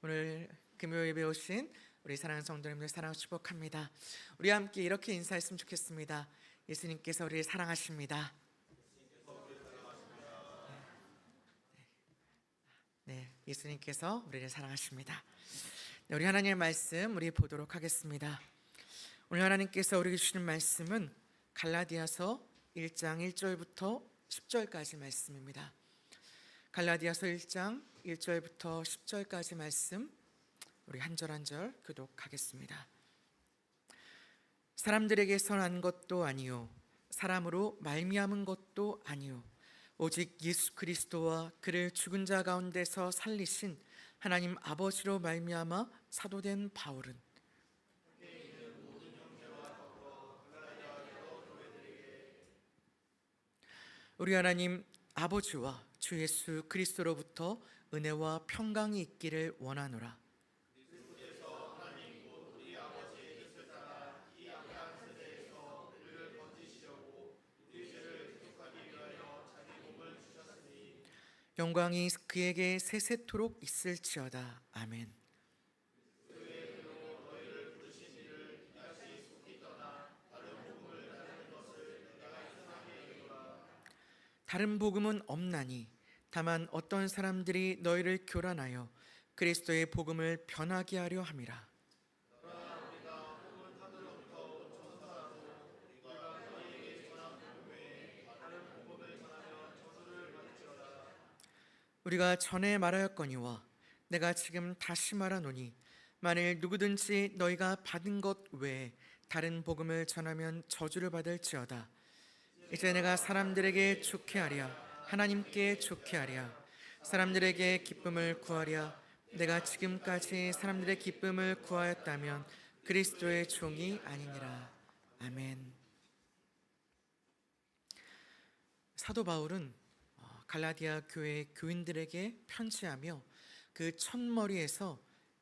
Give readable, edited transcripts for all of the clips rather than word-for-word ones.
오늘 금요 예배 오신 우리 사랑하는 성도님들 사랑 축복합니다. 우리 함께 이렇게 인사했으면 좋겠습니다. 예수님께서 우리를 사랑하십니다. 네, 예수님께서 우리를 사랑하십니다. 네, 우리 하나님의 말씀 우리 보도록 하겠습니다. 오늘 하나님께서 우리에게 주시는 말씀은 갈라디아서 1장 1절부터 10절까지 말씀입니다. 갈라디아서 1장 1절부터 10절까지 말씀 우리 한 절 한 절 교독하겠습니다. 사람들에게서 난 것도 아니요 사람으로 말미암은 것도 아니요 오직 예수 그리스도와 그를 죽은 자 가운데서 살리신 하나님 아버지로 말미암아 사도된 바울은 우리 하나님 아버지와 주 예수 그리스도로부터 은혜와 평강이 있기를 원하노라. 영광이 그에게 세세토록 있을지어다. 아멘. 다른 복음은 없나니 다만 어떤 사람들이 너희를 교란하여 그리스도의 복음을 변하게 하려 함이라. 우리가 전에 말하였거니와 내가 지금 다시 말하노니 만일 누구든지 너희가 받은 것 외에 다른 복음을 전하면 저주를 받을지어다. 이제 내가 사람들에게 좋게 하랴 하나님께 좋게 하랴 사람들에게 기쁨을 구하랴 내가 지금까지 사람들의 기쁨을 구하였다면 그리스도의 종이 아니니라. 아멘. 사도 바울은 갈라디아 교회 교인들에게 편지하며 그 첫머리에서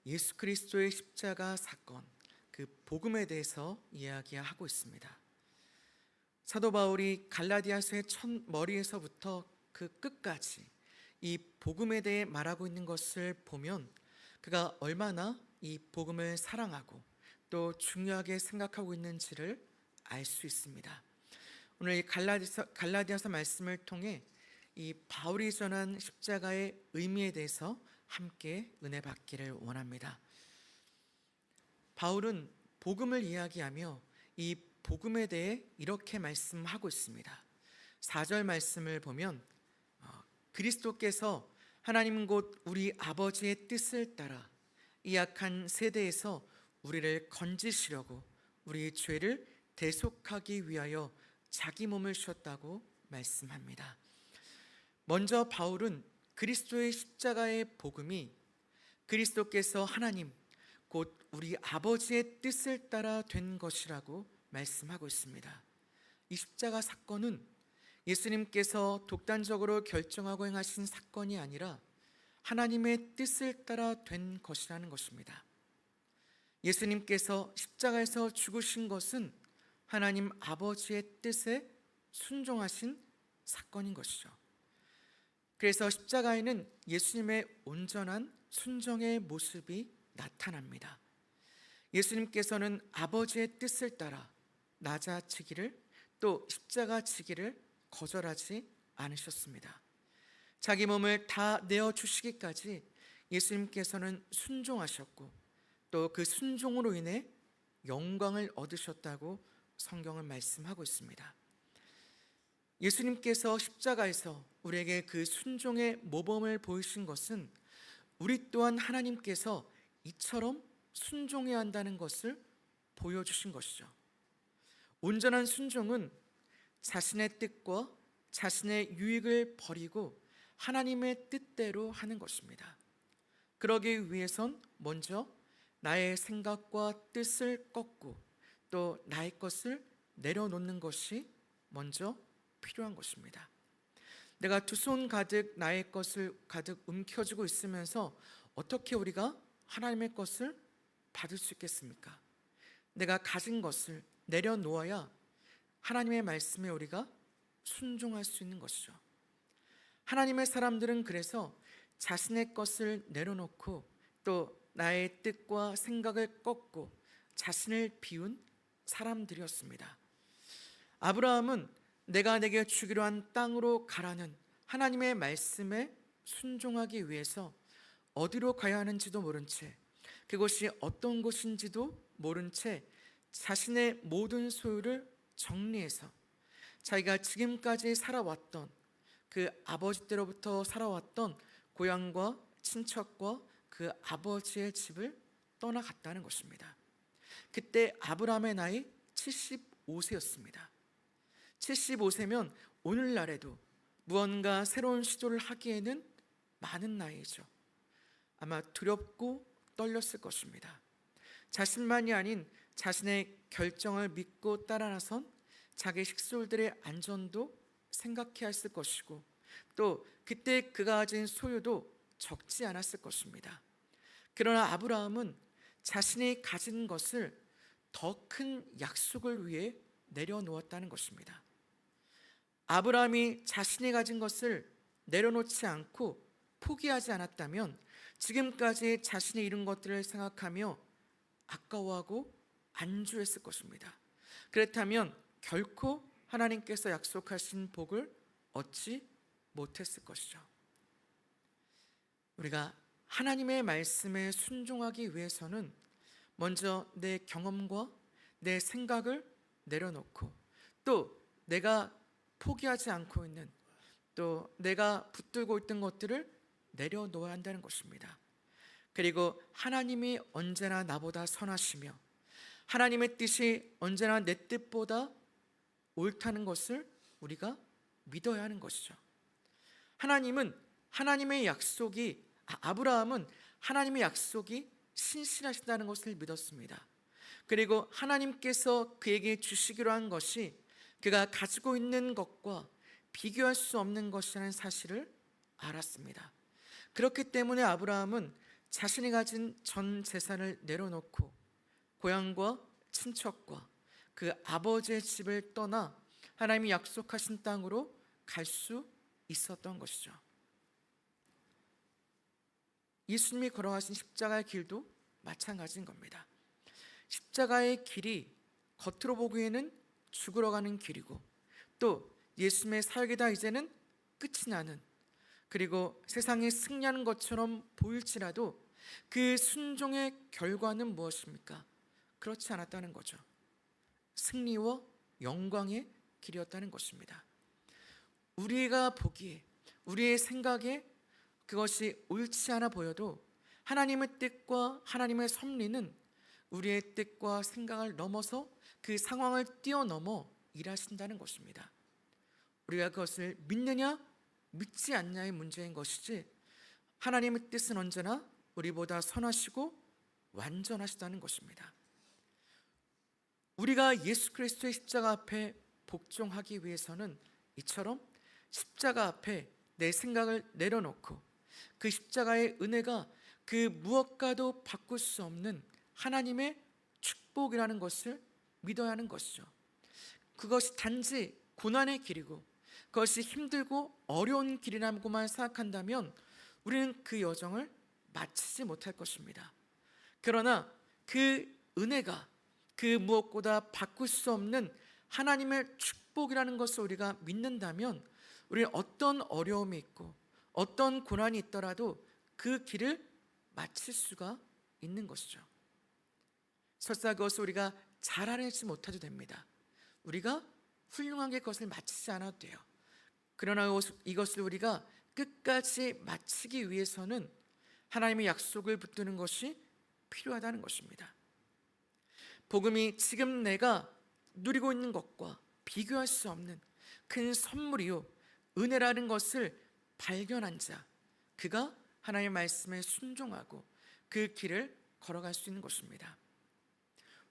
예수 그리스도의 십자가 사건, 그 복음에 대해서 이야기하고 있습니다. 사도 바울이 갈라디아서의 첫머리에서부터 그 끝까지 이 복음에 대해 말하고 있는 것을 보면 그가 얼마나 이 복음을 사랑하고 또 중요하게 생각하고 있는지를 알 수 있습니다. 오늘 이 갈라디아서 말씀을 통해 이 바울이 전한 십자가의 의미에 대해서 함께 은혜 받기를 원합니다. 바울은 복음을 이야기하며 이 복음에 대해 이렇게 말씀하고 있습니다. 4절 말씀을 보면 그리스도께서 하나님 곧 우리 아버지의 뜻을 따라 이 악한 세대에서 우리를 건지시려고 우리 죄를 대속하기 위하여 자기 몸을 주셨다고 말씀합니다. 먼저 바울은 그리스도의 십자가의 복음이 그리스도께서 하나님 곧 우리 아버지의 뜻을 따라 된 것이라고 말씀하고 있습니다. 이 십자가 사건은 예수님께서 독단적으로 결정하고 행하신 사건이 아니라 하나님의 뜻을 따라 된 것이라는 것입니다. 예수님께서 십자가에서 죽으신 것은 하나님 아버지의 뜻에 순종하신 사건인 것이죠. 그래서 십자가에는 예수님의 온전한 순종의 모습이 나타납니다. 예수님께서는 아버지의 뜻을 따라 낮아지기를 또 십자가 지기를 거절하지 않으셨습니다. 자기 몸을 다 내어주시기까지 예수님께서는 순종하셨고 또 그 순종으로 인해 영광을 얻으셨다고 성경은 말씀하고 있습니다. 예수님께서 십자가에서 우리에게 그 순종의 모범을 보이신 것은 우리 또한 하나님께서 이처럼 순종해야 한다는 것을 보여주신 것이죠. 온전한 순종은 자신의 뜻과 자신의 유익을 버리고 하나님의 뜻대로 하는 것입니다. 그러기 위해선 먼저 나의 생각과 뜻을 꺾고 또 나의 것을 내려놓는 것이 먼저 필요한 것입니다. 내가 두 손 가득 나의 것을 가득 움켜쥐고 있으면서 어떻게 우리가 하나님의 것을 받을 수 있겠습니까? 내가 가진 것을 내려놓아야 하나님의 말씀에 우리가 순종할 수 있는 것이죠. 하나님의 사람들은 그래서 자신의 것을 내려놓고 또 나의 뜻과 생각을 꺾고 자신을 비운 사람들이었습니다. 아브라함은 내가 내게 주기로 한 땅으로 가라는 하나님의 말씀에 순종하기 위해서 어디로 가야 하는지도 모른 채, 그것이 어떤 곳인지도 모른 채 자신의 모든 소유를 정리해서 자기가 지금까지 살아왔던 그 아버지 때로부터 살아왔던 고향과 친척과 그 아버지의 집을 떠나갔다는 것입니다. 그때 아브라함의 나이 75세였습니다. 75세면 오늘날에도 무언가 새로운 시도를 하기에는 많은 나이죠. 아마 두렵고 떨렸을 것입니다. 자신만이 아닌 자신의 결정을 믿고 따라 나선 자기 식솔들의 안전도 생각해야 했을 것이고, 또 그때 그가 가진 소유도 적지 않았을 것입니다. 그러나 아브라함은 자신이 가진 것을 더 큰 약속을 위해 내려놓았다는 것입니다. 아브라함이 자신이 가진 것을 내려놓지 않고 포기하지 않았다면 지금까지 자신이 이룬 것들을 생각하며 아까워하고 안주했을 것입니다. 그렇다면 결코 하나님께서 약속하신 복을 얻지 못했을 것이죠. 우리가 하나님의 말씀에 순종하기 위해서는 먼저 내 경험과 내 생각을 내려놓고, 또 내가 포기하지 않고 있는, 또 내가 붙들고 있던 것들을 내려놓아야 한다는 것입니다. 그리고 하나님이 언제나 나보다 선하시며 하나님의 뜻이 언제나 내 뜻보다 옳다는 것을 우리가 믿어야 하는 것이죠. 하나님은 하나님의 약속이, 아브라함은 하나님의 약속이 신실하시다는 것을 믿었습니다. 그리고 하나님께서 그에게 주시기로 한 것이 그가 가지고 있는 것과 비교할 수 없는 것이라는 사실을 알았습니다. 그렇기 때문에 아브라함은 자신이 가진 전 재산을 내려놓고 고향과 친척과 그 아버지의 집을 떠나 하나님이 약속하신 땅으로 갈 수 있었던 것이죠. 예수님이 걸어가신 십자가의 길도 마찬가지인 겁니다. 십자가의 길이 겉으로 보기에는 죽으러 가는 길이고, 또 예수님의 사역이 다 이제는 끝이 나는, 그리고 세상이 승리하는 것처럼 보일지라도 그 순종의 결과는 무엇입니까? 그렇지 않았다는 거죠. 승리와 영광의 길이었다는 것입니다. 우리가 보기에, 우리의 생각에 그것이 옳지 않아 보여도 하나님의 뜻과 하나님의 섭리는 우리의 뜻과 생각을 넘어서 그 상황을 뛰어넘어 일하신다는 것입니다. 우리가 그것을 믿느냐 믿지 않냐의 문제인 것이지, 하나님의 뜻은 언제나 우리보다 선하시고 완전하시다는 것입니다. 우리가 예수 그리스도의 십자가 앞에 복종하기 위해서는 이처럼 십자가 앞에 내 생각을 내려놓고 그 십자가의 은혜가 그 무엇과도 바꿀 수 없는 하나님의 축복이라는 것을 믿어야 하는 것이죠. 그것이 단지 고난의 길이고 그것이 힘들고 어려운 길이라고만 생각한다면 우리는 그 여정을 마치지 못할 것입니다. 그러나 그 은혜가 그 무엇보다 바꿀 수 없는 하나님의 축복이라는 것을 우리가 믿는다면 우리는 어떤 어려움이 있고 어떤 고난이 있더라도 그 길을 마칠 수가 있는 것이죠. 설사 그것을 우리가 잘해내지 못해도 됩니다. 우리가 훌륭하게 그것을 마치지 않아도 돼요. 그러나 이것을 우리가 끝까지 마치기 위해서는 하나님의 약속을 붙드는 것이 필요하다는 것입니다. 복음이 지금 내가 누리고 있는 것과 비교할 수 없는 큰 선물이요 은혜라는 것을 발견한 자, 그가 하나님의 말씀에 순종하고 그 길을 걸어갈 수 있는 것입니다.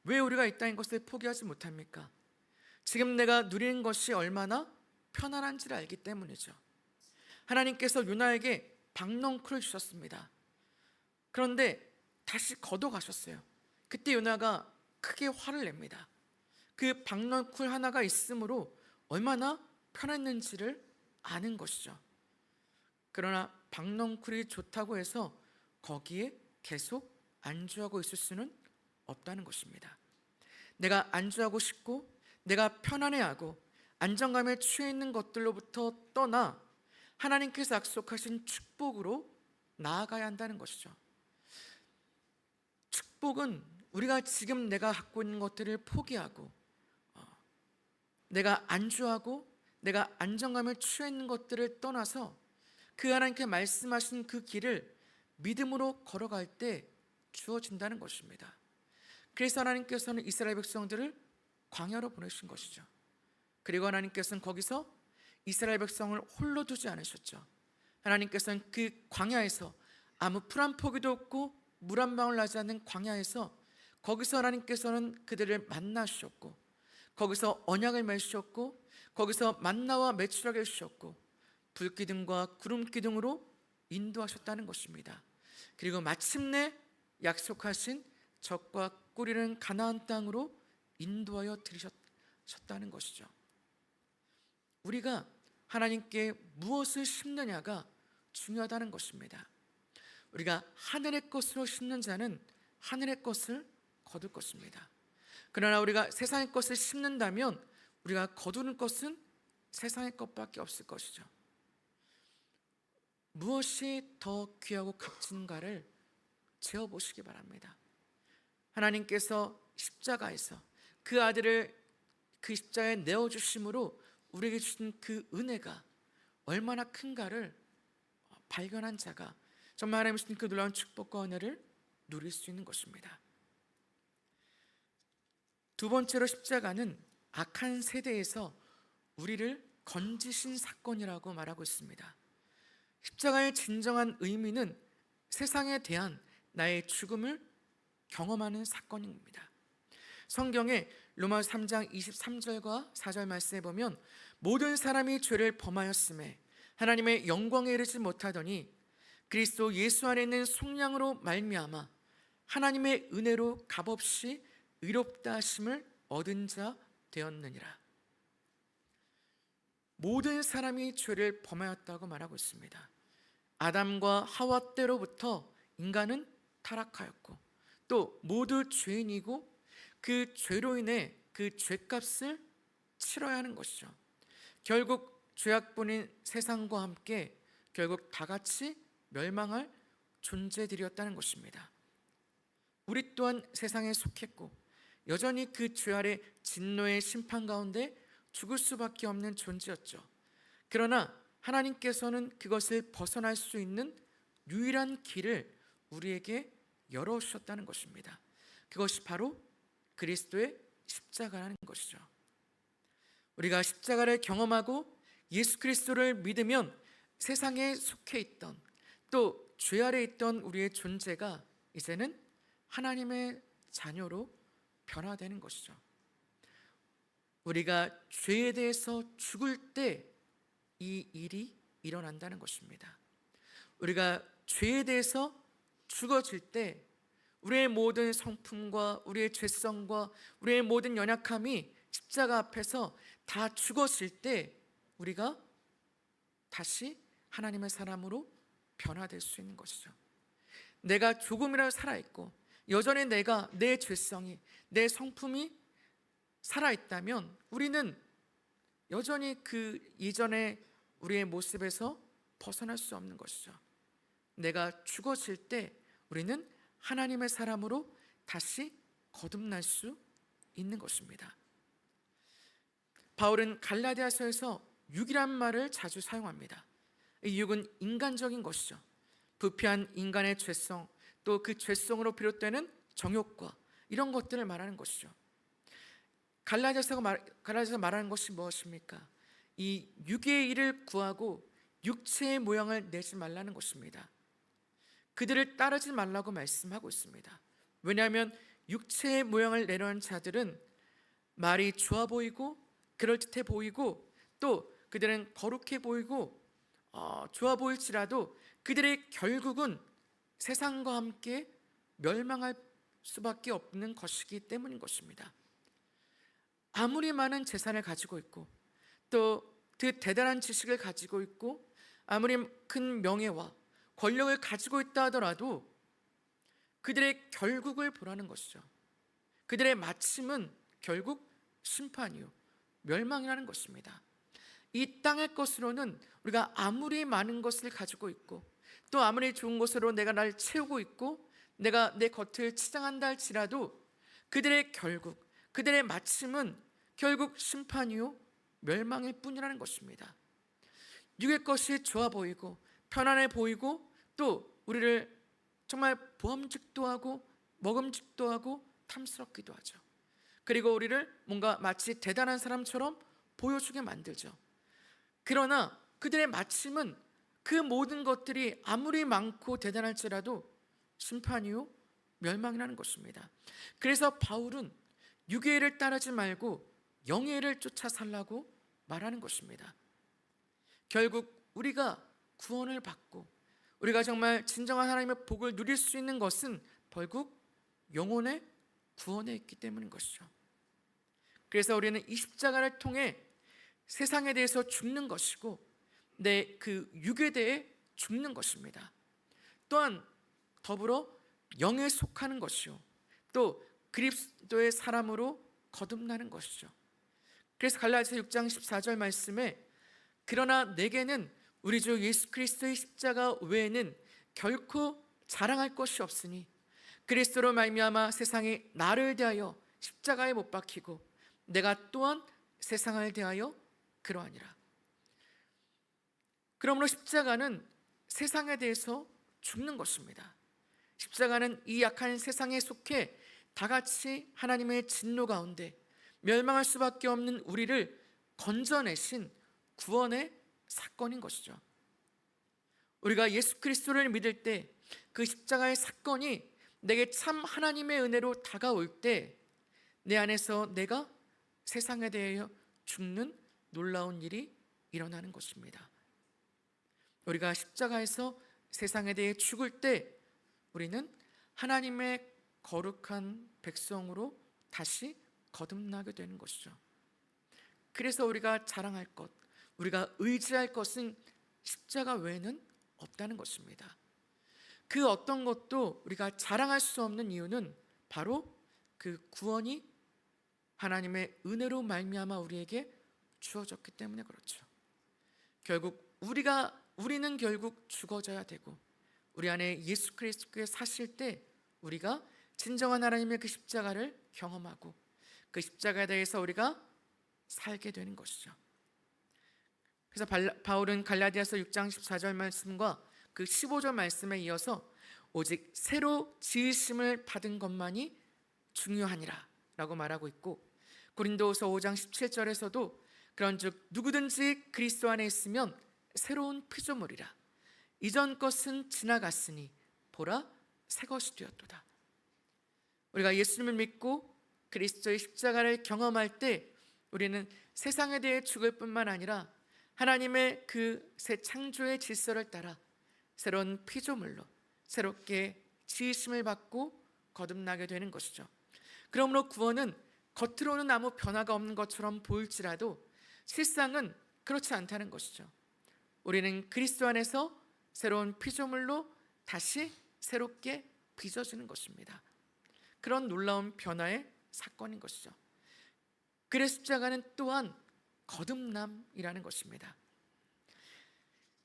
왜 우리가 이 땅인 것을 포기하지 못합니까? 지금 내가 누리는 것이 얼마나 편안한지를 알기 때문이죠. 하나님께서 요나에게 박넝쿨을 주셨습니다. 그런데 다시 걷어가셨어요. 그때 요나가 크게 화를 냅니다. 그 박넝쿨 하나가 있으므로 얼마나 편했는지를 아는 것이죠. 그러나 박넝쿨이 좋다고 해서 거기에 계속 안주하고 있을 수는 없다는 것입니다. 내가 안주하고 싶고 내가 편안해하고 안정감에 취해 있는 것들로부터 떠나 하나님께서 약속하신 축복으로 나아가야 한다는 것이죠. 축복은 우리가 지금 내가 갖고 있는 것들을 포기하고 내가 안주하고 내가 안정감에 취해 있는 것들을 떠나서 그 하나님께 말씀하신 그 길을 믿음으로 걸어갈 때 주어진다는 것입니다. 그래서 하나님께서는 이스라엘 백성들을 광야로 보내신 것이죠. 그리고 하나님께서는 거기서 이스라엘 백성을 홀로 두지 않으셨죠. 하나님께서는 그 광야에서 아무 풀 한 포기도 없고 물 한 방울 나지 않는 광야에서 거기서 하나님께서는 그들을 만나주셨고 거기서 언약을 맺으셨고 거기서 만나와 메추라기 해주셨고 불기둥과 구름기둥으로 인도하셨다는 것입니다. 그리고 마침내 약속하신 젖과 꿀이는 가나안 땅으로 인도하여 들이셨다는 것이죠. 우리가 하나님께 무엇을 심느냐가 중요하다는 것입니다. 우리가 하늘의 것으로 심는 자는 하늘의 것을 거둘 것입니다. 그러나 우리가 세상의 것을 심는다면 우리가 거두는 것은 세상의 것밖에 없을 것이죠. 무엇이 더 귀하고 값진가를 재어보시기 바랍니다. 하나님께서 십자가에서 그 아들을 그 십자가에 내어주심으로 우리에게 주신 그 은혜가 얼마나 큰가를 발견한 자가 정말 하나님이 주신 그 놀라운 축복과 은혜를 누릴 수 있는 것입니다. 두 번째로 십자가는 악한 세대에서 우리를 건지신 사건이라고 말하고 있습니다. 십자가의 진정한 의미는 세상에 대한 나의 죽음을 경험하는 사건입니다. 성경에 로마서 3장 23절과 4절 말씀에 보면 모든 사람이 죄를 범하였음에 하나님의 영광에 이르지 못하더니 그리스도 예수 안에 있는 속량으로 말미암아 하나님의 은혜로 값없이 의롭다 하심을 얻은 자 되었느니라. 모든 사람이 죄를 범하였다고 말하고 있습니다. 아담과 하와 때로부터 인간은 타락하였고 또 모두 죄인이고 그 죄로 인해 그 죄값을 치러야 하는 것이죠. 결국 죄악뿐인 세상과 함께 결국 다 같이 멸망할 존재들이었다는 것입니다. 우리 또한 세상에 속했고 여전히 그 죄 아래 진노의 심판 가운데 죽을 수밖에 없는 존재였죠. 그러나 하나님께서는 그것을 벗어날 수 있는 유일한 길을 우리에게 열어주셨다는 것입니다. 그것이 바로 그리스도의 십자가라는 것이죠. 우리가 십자가를 경험하고 예수 그리스도를 믿으면 세상에 속해 있던 또 죄 아래 있던 우리의 존재가 이제는 하나님의 자녀로 변화되는 것이죠. 우리가 죄에 대해서 죽을 때 이 일이 일어난다는 것입니다. 우리가 죄에 대해서 죽어질 때 우리의 모든 성품과 우리의 죄성과 우리의 모든 연약함이 십자가 앞에서 다 죽어질 때 우리가 다시 하나님의 사람으로 변화될 수 있는 것이죠. 내가 조금이라도 살아있고 여전히 내가 내 죄성이 내 성품이 살아있다면 우리는 여전히 그 이전의 우리의 모습에서 벗어날 수 없는 것이죠. 내가 죽어질 때 우리는 하나님의 사람으로 다시 거듭날 수 있는 것입니다. 바울은 갈라디아서에서 육이란 말을 자주 사용합니다. 이 육은 인간적인 것이죠. 부패한 인간의 죄성, 또 그 죄성으로 비롯되는 정욕과 이런 것들을 말하는 것이죠. 갈라디아서 말하는 것이 무엇입니까? 이 육의 일을 구하고 육체의 모양을 내지 말라는 것입니다. 그들을 따르지 말라고 말씀하고 있습니다. 왜냐하면 육체의 모양을 내려는 자들은 말이 좋아 보이고 그럴듯해 보이고 또 그들은 거룩해 보이고 좋아 보일지라도 그들의 결국은 세상과 함께 멸망할 수밖에 없는 것이기 때문인 것입니다. 아무리 많은 재산을 가지고 있고 또 그 대단한 지식을 가지고 있고 아무리 큰 명예와 권력을 가지고 있다 하더라도 그들의 결국을 보라는 것이죠. 그들의 마침은 결국 심판이요, 멸망이라는 것입니다. 이 땅의 것으로는 우리가 아무리 많은 것을 가지고 있고 또 아무리 좋은 것으로 내가 날 채우고 있고 내가 내 겉을 치장한다 할지라도 그들의 결국, 그들의 마침은 결국 심판이요, 멸망일 뿐이라는 것입니다. 육의 것이 좋아 보이고 편안해 보이고 또 우리를 정말 보암직도 하고 먹음직도 하고 탐스럽기도 하죠. 그리고 우리를 뭔가 마치 대단한 사람처럼 보여주게 만들죠. 그러나 그들의 마침은 그 모든 것들이 아무리 많고 대단할지라도 심판이요, 멸망이라는 것입니다. 그래서 바울은 육의 일을 따르지 말고 영의 일을 쫓아 살라고 말하는 것입니다. 결국 우리가 구원을 받고 우리가 정말 진정한 하나님의 복을 누릴 수 있는 것은 결국 영혼의 구원에 있기 때문인 것이죠. 그래서 우리는 이 십자가를 통해 세상에 대해서 죽는 것이고 내 그 육에 대해 죽는 것입니다. 또한 더불어 영에 속하는 것이요, 또 그리스도의 사람으로 거듭나는 것이죠. 그래서 갈라디아서 6장 14절 말씀에 그러나 내게는 우리 주 예수 그리스도의 십자가 외에는 결코 자랑할 것이 없으니 그리스도로 말미암아 세상이 나를 대하여 십자가에 못 박히고 내가 또한 세상을 대하여 그러하니라. 그러므로 십자가는 세상에 대해서 죽는 것입니다. 십자가는 이 약한 세상에 속해 다 같이 하나님의 진노 가운데 멸망할 수밖에 없는 우리를 건져내신 구원의 사건인 것이죠. 우리가 예수 그리스도를 믿을 때 그 십자가의 사건이 내게 참 하나님의 은혜로 다가올 때 내 안에서 내가 세상에 대하여 죽는 놀라운 일이 일어나는 것입니다. 우리가 십자가에서 세상에 대해 죽을 때 우리는 하나님의 거룩한 백성으로 다시 거듭나게 되는 것이죠. 그래서 우리가 자랑할 것, 우리가 의지할 것은 십자가 외에는 없다는 것입니다. 그 어떤 것도 우리가 자랑할 수 없는 이유는 바로 그 구원이 하나님의 은혜로 말미암아 우리에게 주어졌기 때문에 그렇죠. 결국 우리는 결국 죽어져야 되고 우리 안에 예수 그리스도께 사실 때 우리가 진정한 하나님의 그 십자가를 경험하고 그 십자가에 대해서 우리가 살게 되는 것이죠. 그래서 바울은 갈라디아서 6장 14절 말씀과 그 15절 말씀에 이어서 오직 새로 지으심을 받은 것만이 중요하니라 라고 말하고 있고, 고린도후서 5장 17절에서도 그런즉 누구든지 그리스도 안에 있으면 새로운 피조물이라 이전 것은 지나갔으니 보라 새 것이 되었도다. 우리가 예수님을 믿고 그리스도의 십자가를 경험할 때 우리는 세상에 대해 죽을 뿐만 아니라 하나님의 그 새 창조의 질서를 따라 새로운 피조물로 새롭게 지으심을 받고 거듭나게 되는 것이죠. 그러므로 구원은 겉으로는 아무 변화가 없는 것처럼 보일지라도 실상은 그렇지 않다는 것이죠. 우리는 그리스도 안에서 새로운 피조물로 다시 새롭게 빚어지는 것입니다. 그런 놀라운 변화의 사건인 것이죠. 그래서 십자가는 또한 거듭남이라는 것입니다.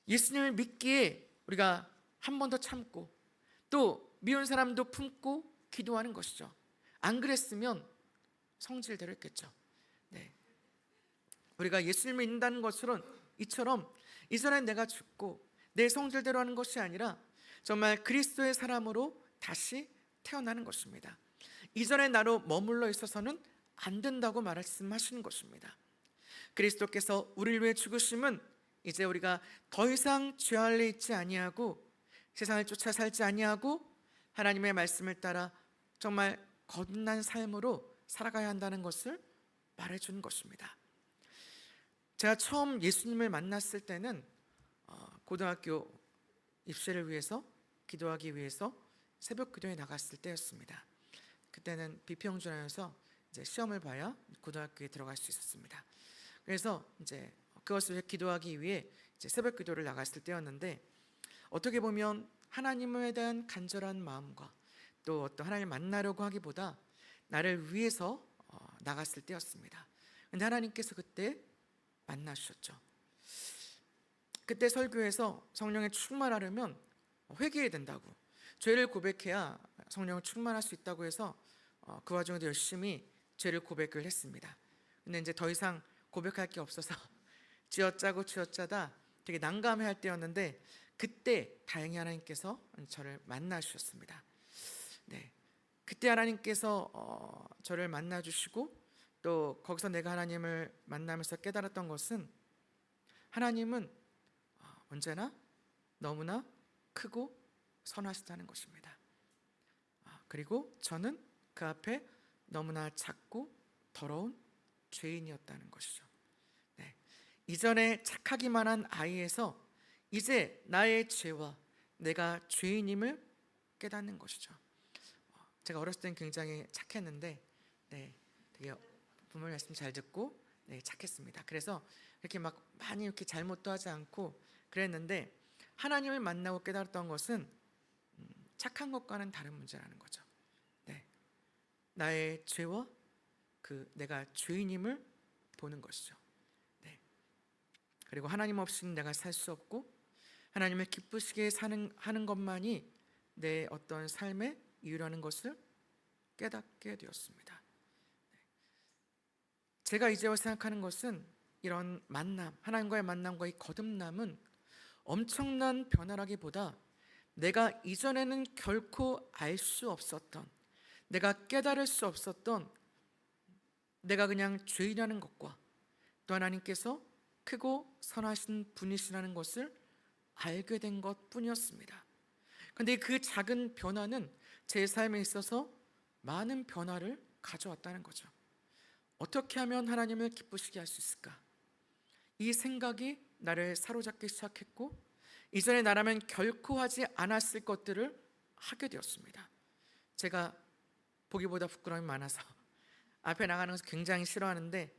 예수님을 믿기에 우리가 한 번 더 참고 또 미운 사람도 품고 기도하는 것이죠. 안 그랬으면 성질대로 했겠죠. 네. 우리가 예수님을 믿는다는 것은 이처럼 이전에 내가 죽고 내 성질대로 하는 것이 아니라 정말 그리스도의 사람으로 다시 태어나는 것입니다. 이전에 나로 머물러 있어서는 안 된다고 말씀하시는 것입니다. 그리스도께서 우리를 위해 죽으심은 이제 우리가 더 이상 죄 아래 있지 아니하고 세상을 쫓아 살지 아니하고 하나님의 말씀을 따라 정말 거듭난 삶으로 살아가야 한다는 것을 말해주는 것입니다. 제가 처음 예수님을 만났을 때는 고등학교 입시를 위해서 기도하기 위해서 새벽 기도에 나갔을 때였습니다. 그때는 비평준화여서 이제 시험을 봐야 고등학교에 들어갈 수 있었습니다. 그래서 이제 그것을 위해 기도하기 위해 이제 새벽 기도를 나갔을 때였는데 어떻게 보면 하나님에 대한 간절한 마음과 또 어떤 하나님을 만나려고 하기보다 나를 위해서 나갔을 때였습니다. 근데 하나님께서 그때 만나주셨죠. 그때 설교에서 성령에 충만하려면 회개해야 된다고, 죄를 고백해야 성령을 충만할 수 있다고 해서 그 와중에도 열심히 죄를 고백을 했습니다. 근데 이제 더 이상 고백할 게 없어서 쥐어짜고 쥐어짜다 되게 난감해할 때였는데, 그때 다행히 하나님께서 저를 만나 주셨습니다. 네, 그때 하나님께서 저를 만나 주시고, 또 거기서 내가 하나님을 만나면서 깨달았던 것은, 하나님은 언제나 너무나 크고 선하시다는 것입니다. 그리고 저는 그 앞에 너무나 작고 더러운 죄인이었다는 것이죠. 네, 이전에 착하기만 한 아이에서 이제 나의 죄와 내가 죄인임을 깨닫는 것이죠. 제가 어렸을 땐 굉장히 착했는데, 네, 되게 부모님 말씀 잘 듣고, 네, 착했습니다. 그래서 이렇게 막 많이 이렇게 잘못도 하지 않고 그랬는데, 하나님을 만나고 깨달았던 것은 착한 것과는 다른 문제라는 거죠. 네, 나의 죄와 내가 죄인임을 보는 것이죠. 네, 그리고 하나님 없이는 내가 살 수 없고, 하나님을 기쁘시게 하는 것만이 내 어떤 삶의 이유라는 것을 깨닫게 되었습니다. 제가 이제와 생각하는 것은, 이런 만남, 하나님과의 만남과 이 거듭남은 엄청난 변화라기보다 내가 이전에는 결코 알 수 없었던, 내가 깨달을 수 없었던, 내가 그냥 죄인이라는 것과 또 하나님께서 크고 선하신 분이시라는 것을 알게 된 것뿐이었습니다. 그런데 그 작은 변화는 제 삶에 있어서 많은 변화를 가져왔다는 거죠. 어떻게 하면 하나님을 기쁘시게 할 수 있을까? 이 생각이 나를 사로잡기 시작했고, 이전에 나라면 결코 하지 않았을 것들을 하게 되었습니다. 제가 보기보다 부끄러움이 많아서 앞에 나가는 것을 굉장히 싫어하는데,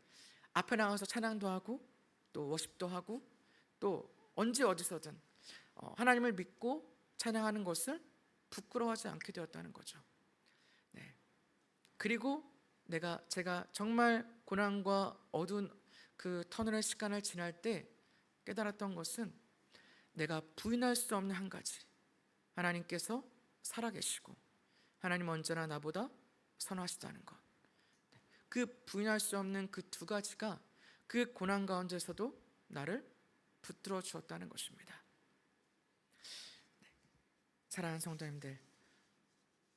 앞에 나가서 찬양도 하고 또 워십도 하고, 또 언제 어디서든 하나님을 믿고 찬양하는 것을 부끄러워하지 않게 되었다는 거죠. 네. 그리고 제가 정말 고난과 어두운 그 터널의 시간을 지날 때 깨달았던 것은, 내가 부인할 수 없는 한 가지, 하나님께서 살아계시고 하나님 언제나 나보다 선하시다는 것. 그 부인할 수 없는 그 두 가지가 그 고난 가운데서도 나를 붙들어 주었다는 것입니다. 사랑하는 성도님들,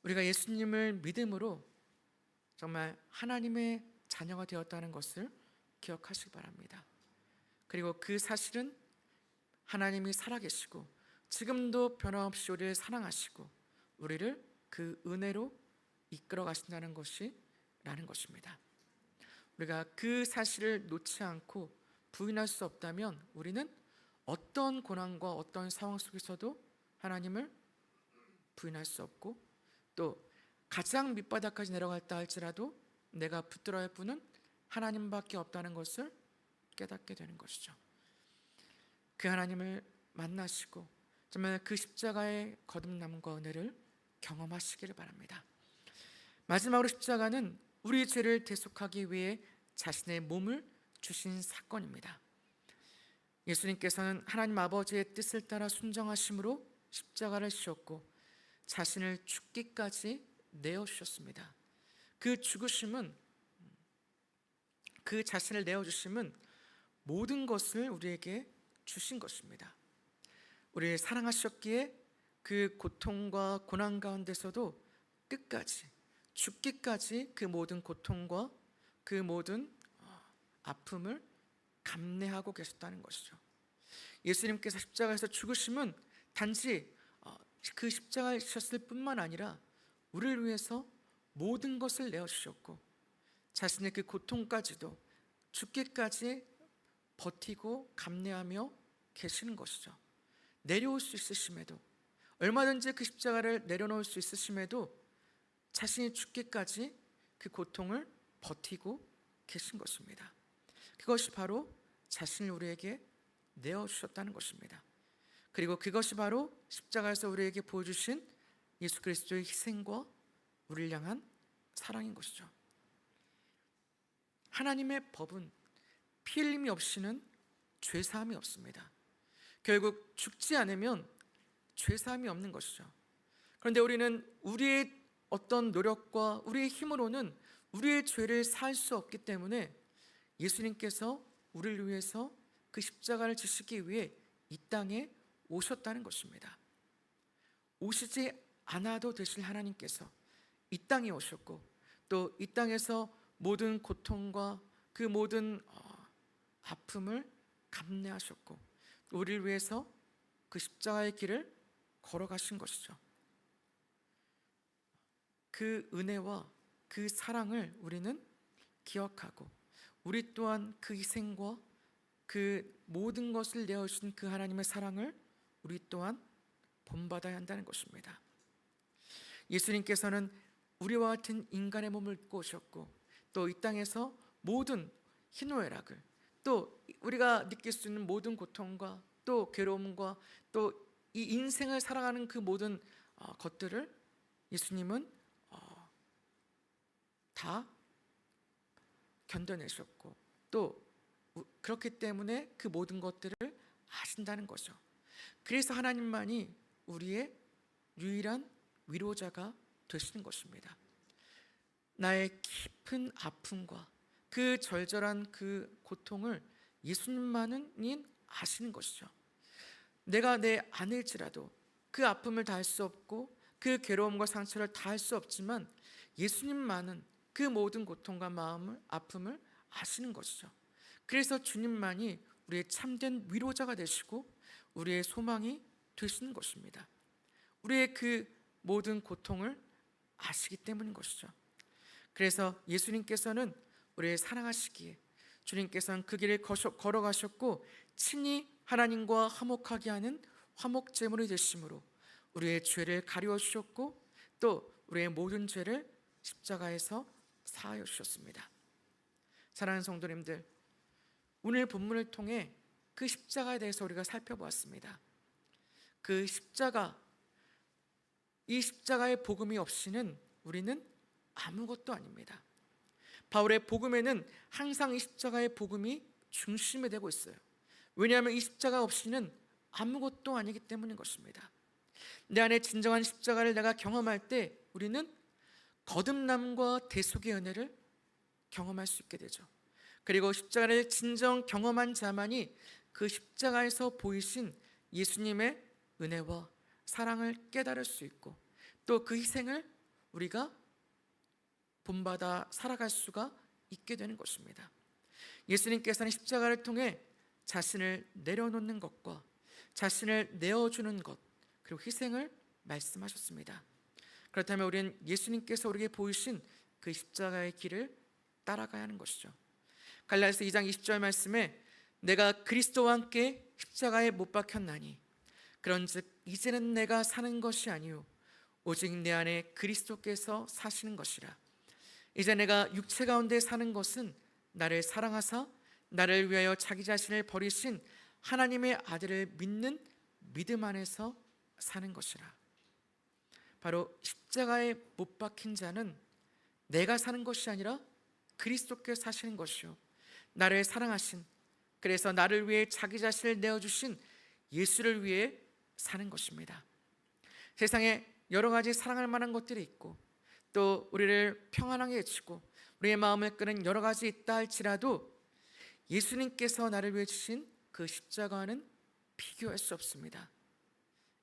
우리가 예수님을 믿음으로 정말 하나님의 자녀가 되었다는 것을 기억하시기 바랍니다. 그리고 그 사실은 하나님이 살아계시고 지금도 변함없이 우리를 사랑하시고 우리를 그 은혜로 이끌어 가신다는 것이라는 것입니다. 우리가 그 사실을 놓지 않고 부인할 수 없다면, 우리는 어떤 고난과 어떤 상황 속에서도 하나님을 부인할 수 없고, 또 가장 밑바닥까지 내려갔다 할지라도 내가 붙들어야 할 분은 하나님밖에 없다는 것을 깨닫게 되는 것이죠. 그 하나님을 만나시고 정말 그 십자가의 거듭남과 은혜를 경험하시기를 바랍니다. 마지막으로, 십자가는 우리 죄를 대속하기 위해 자신의 몸을 주신 사건입니다. 예수님께서는 하나님 아버지의 뜻을 따라 순종하심으로 십자가를 지셨고 자신을 죽기까지 내어주셨습니다. 그 죽으심은, 그 자신을 내어주심은 모든 것을 우리에게 주신 것입니다. 우리를 사랑하셨기에 그 고통과 고난 가운데서도 끝까지, 죽기까지 그 모든 고통과 그 모든 아픔을 감내하고 계셨다는 것이죠. 예수님께서 십자가에서 죽으심은 단지 그 십자가에 지셨을 뿐만 아니라 우리를 위해서 모든 것을 내어주셨고 자신의 그 고통까지도 죽기까지 버티고 감내하며 계시는 것이죠. 내려올 수 있으심에도, 얼마든지 그 십자가를 내려놓을 수 있으심에도 자신이 죽기까지 그 고통을 버티고 계신 것입니다. 그것이 바로 자신을 우리에게 내어주셨다는 것입니다. 그리고 그것이 바로 십자가에서 우리에게 보여주신 예수 그리스도의 희생과 우리를 향한 사랑인 것이죠. 하나님의 법은 피 흘림이 없이는 죄사함이 없습니다. 결국 죽지 않으면 죄사함이 없는 것이죠. 그런데 우리는 우리의 어떤 노력과 우리의 힘으로는 우리의 죄를 살 수 없기 때문에 예수님께서 우리를 위해서 그 십자가를 지시기 위해 이 땅에 오셨다는 것입니다. 오시지 않아도 되실 하나님께서 이 땅에 오셨고, 또 이 땅에서 모든 고통과 그 모든 아픔을 감내하셨고, 우리를 위해서 그 십자가의 길을 걸어가신 것이죠. 그 은혜와 그 사랑을 우리는 기억하고, 우리 또한 그 희생과 그 모든 것을 내어주신 그 하나님의 사랑을 우리 또한 본받아야 한다는 것입니다. 예수님께서는 우리와 같은 인간의 몸을 입고 오셨고, 또 이 땅에서 모든 희노애락을, 또 우리가 느낄 수 있는 모든 고통과 또 괴로움과 또 이 인생을 살아가는 그 모든 것들을 예수님은 다 견뎌내셨고, 또 그렇기 때문에 그 모든 것들을 아신다는 거죠. 그래서 하나님만이 우리의 유일한 위로자가 되시는 것입니다. 나의 깊은 아픔과 그 절절한 그 고통을 예수님만이 아시는 것이죠. 내가 내 아내일지라도 그 아픔을 다 할 수 없고 그 괴로움과 상처를 다 할 수 없지만 예수님만은 그 모든 고통과 마음을, 아픔을 아시는 것이죠. 그래서 주님만이 우리의 참된 위로자가 되시고 우리의 소망이 되시는 것입니다. 우리의 그 모든 고통을 아시기 때문인 것이죠. 그래서 예수님께서는 우리를 사랑하시기에 주님께서는 그 길을 걸어가셨고, 친히 하나님과 화목하게 하는 화목제물이 되심으로 우리의 죄를 가리워 주셨고, 또 우리의 모든 죄를 십자가에서 사하여 주셨습니다. 사랑하는 성도님들, 오늘 본문을 통해 그 십자가에 대해서 우리가 살펴보았습니다. 그 십자가, 이 십자가의 복음이 없이는 우리는 아무것도 아닙니다. 바울의 복음에는 항상 이 십자가의 복음이 중심이 되고 있어요. 왜냐하면 이 십자가 없이는 아무것도 아니기 때문인 것입니다. 내 안에 진정한 십자가를 내가 경험할 때 우리는 거듭남과 대속의 은혜를 경험할 수 있게 되죠. 그리고 십자가를 진정 경험한 자만이 그 십자가에서 보이신 예수님의 은혜와 사랑을 깨달을 수 있고, 또 그 희생을 우리가 본받아 살아갈 수가 있게 되는 것입니다. 예수님께서는 십자가를 통해 자신을 내려놓는 것과 자신을 내어주는 것, 그리고 희생을 말씀하셨습니다. 그렇다면 우리는 예수님께서 우리에게 보이신 그 십자가의 길을 따라가야 하는 것이죠. 갈라디아서 2장 20절 말씀에 내가 그리스도와 함께 십자가에 못 박혔나니 그런즉 이제는 내가 사는 것이 아니요 오직 내 안에 그리스도께서 사시는 것이라. 이제 내가 육체 가운데 사는 것은 나를 사랑하사 나를 위하여 자기 자신을 버리신 하나님의 아들을 믿는 믿음 안에서 사는 것이라. 바로 십자가에 못 박힌 자는 내가 사는 것이 아니라 그리스도께서 사시는 것이요 나를 사랑하신, 그래서 나를 위해 자기 자신을 내어주신 예수를 위해 사는 것입니다. 세상에 여러 가지 사랑할 만한 것들이 있고, 또 우리를 평안하게 해치고 우리의 마음을 끄는 여러 가지 있다 할지라도 예수님께서 나를 위해 주신 그 십자가는 비교할 수 없습니다.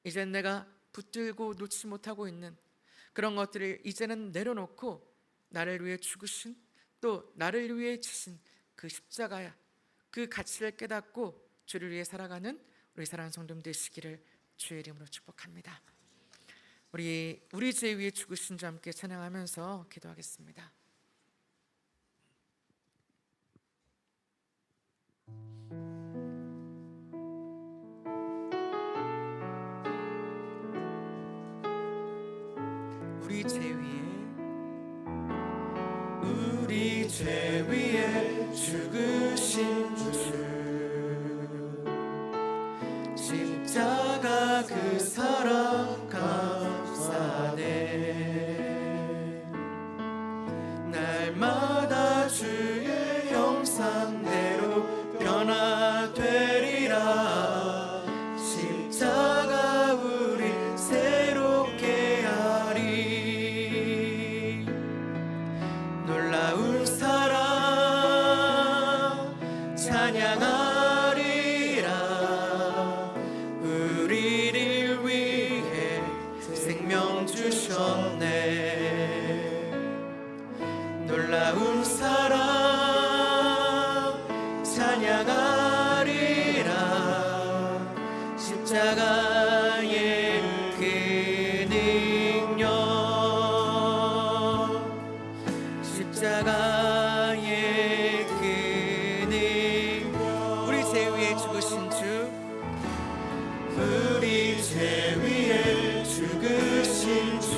이젠 내가 붙들고 놓지 못하고 있는 그런 것들을 이제는 내려놓고 나를 위해 죽으신, 또 나를 위해 지신 그 십자가야, 그 가치를 깨닫고 주를 위해 살아가는 우리 사랑하는 성도님 되시기를 주의 이름으로 축복합니다. 우리 죄 위에 죽으신 주 함께 찬양하면서 기도하겠습니다. 우리 죄 위에 죽으신 주, 십자가 그 사랑 감사네. 생명 주셨네. 놀라운 사랑 찬양하리라. 십자가의 그 능력, 십자가의 그 능력, 우리 죄 위에 죽으신 주, 우리 죄 위에 죽으신 주,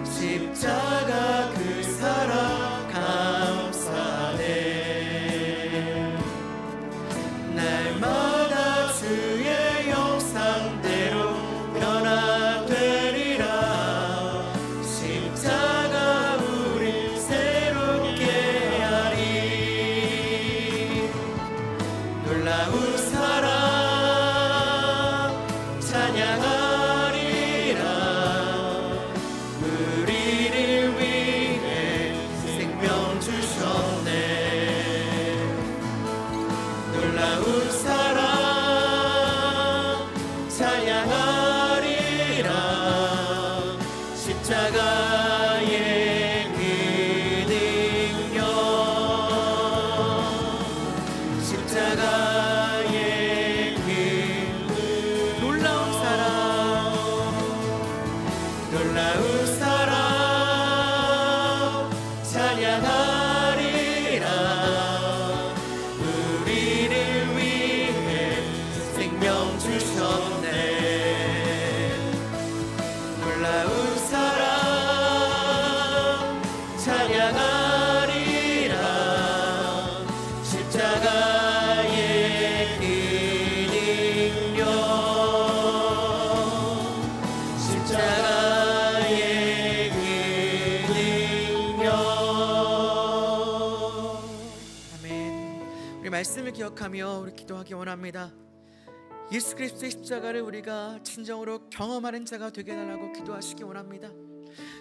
십자가 그 사랑 감사네. 날마다 주의 형상대로 변화되리라. 십자가 우리 새롭게 하리. 놀라운 사랑 찬양하리라. 우리를 위해 생명 주셨네. 놀라운 사랑 찬양하리라. 십자가의 그 능력, 십자가의 그 놀라운 사랑, 놀라운 사랑 찬양하리라. 우리를 위해 생명 주셨네. 놀라운 사랑 찬양하리라. 십자가의 그 능력, 십자가의 그 능력. 아멘. 우리 말씀을 기억하며 우리 기도하기 원합니다. 예수 그리스도의 십자가를 우리가 진정으로 경험하는 자가 되게 해달라고 기도하시기 원합니다.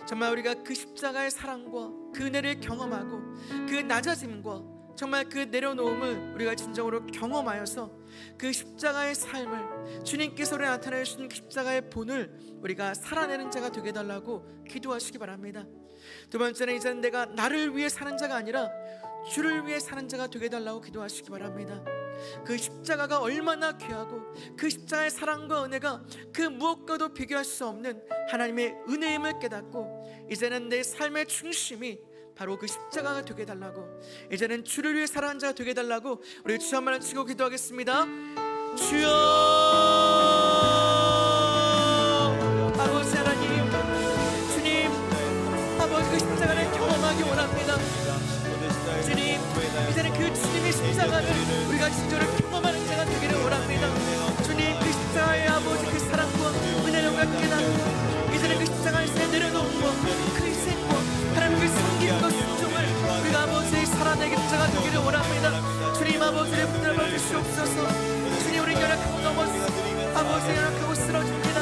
정말 우리가 그 십자가의 사랑과 그 은혜를 경험하고 그 낮아짐과 정말 그 내려놓음을 우리가 진정으로 경험하여서 그 십자가의 삶을, 주님께서 우리 나타내 주신 그 십자가의 본을 우리가 살아내는 자가 되게 해달라고 기도하시기 바랍니다. 두 번째는 이제는 내가 나를 위해 사는 자가 아니라 주를 위해 사는 자가 되게 해달라고 기도하시기 바랍니다. 그 십자가가 얼마나 귀하고 그 십자가의 사랑과 은혜가 그 무엇과도 비교할 수 없는 하나님의 은혜임을 깨닫고 이제는 내 삶의 중심이 바로 그 십자가가 되게 해달라고, 이제는 주를 위해 살아가는 자가 되게 해달라고 우리 주 한 말을 치고 기도하겠습니다. 주여, 아버지 하나님, 주님, 아버지 그 십자가를 경험하기 원합니다. 주님, 이제는 그 주님의 십자가를 우리가 진정으로 경험하는 자가 되기를 원합니다. 주님, 그 십자가의 아버지 그 사랑과 은혜를 우리가 깨닫고 이제는 그 십자가에서 내려놓음과 그 희생과 하나님 그 섬김과 순종을 우리가 아버지 살아내는 자가 되기를 원합니다. 주님, 아버지를 붙들어 주시옵소서. 주님, 우리 연약하고 넘어서 아버지 연약하고 쓰러집니다.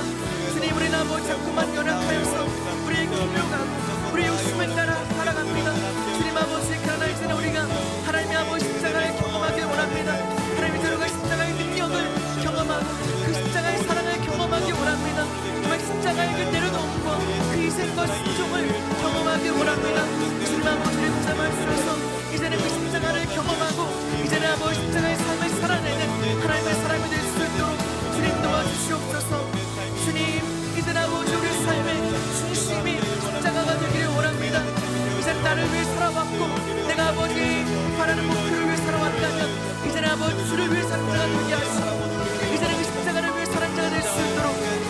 주님, 우리는 아버지 자꾸만 연약하여서 우리의 기묘하고 우리의 욕심을 따라 살아갑니다. 주님 아버지, 그러나 이제는 우리가 하나님의 아버지 십자가를 경험하길 원합니다. 하나님의 들어가 십자가의 능력을 경험하고 그 십자가의 사랑을 경험하길 원합니다. 정말 십자가의 그 내려놓음과 그 희생과 순종을 경험하길 원합니다. 주님 아버지를 붙잡아 주셔서 이제는 그 십자가를 경험하고 이제는 아버지 십자가의 삶을 살아내는 하나님의 사람이 될 수 있도록 주님 도와주시옵소서. 주님, 이제는 아버지 우리 삶의 중심이 십자가가 되기를 원합니다. 이제는 나를 위해 살아왔고 내가 아버지 바라는 목표를 위해 살아왔다면 이제는 아버지 주를 위해 사는 자가 되게 하시고 이제는 그 십자가를 위해 사는 자가 될 수 있도록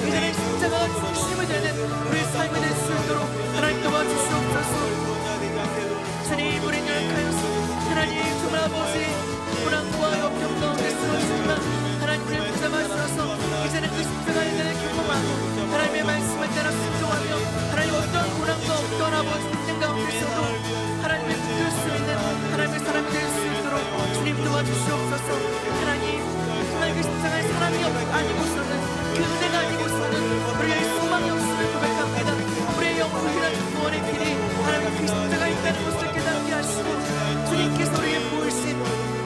이제는 십자가가 중심이 되는 우리 삶이 될 수 있도록 하나님 도와주시옵소서. 주님, 우리는 연약하여서 하나님 정말 아버지 불안과 역경 가운데 쓰러지지만 하나님을 붙잡아 주셔서 이제는 그 십자가의 은혜를 경험하고 하나님의 말씀을 따라 순종하며 하나님 어떠한 고난과 어떠한 아버지 힘든 가운데서도 하나님을 붙들 수 있는 하나님의 사람이 될 수 있도록 주님 도와주시옵소서. 하나님, 정말 그 십자가의 사랑이 아니고서는 그 은혜가 아니고서는 우리의 소망이 없음을 고백합니다. 우리의 영혼이라는 구원의 길이 하나님 그 십자가에 있다는 것을 깨닫게 하시고 주님께서 우리에게 보이신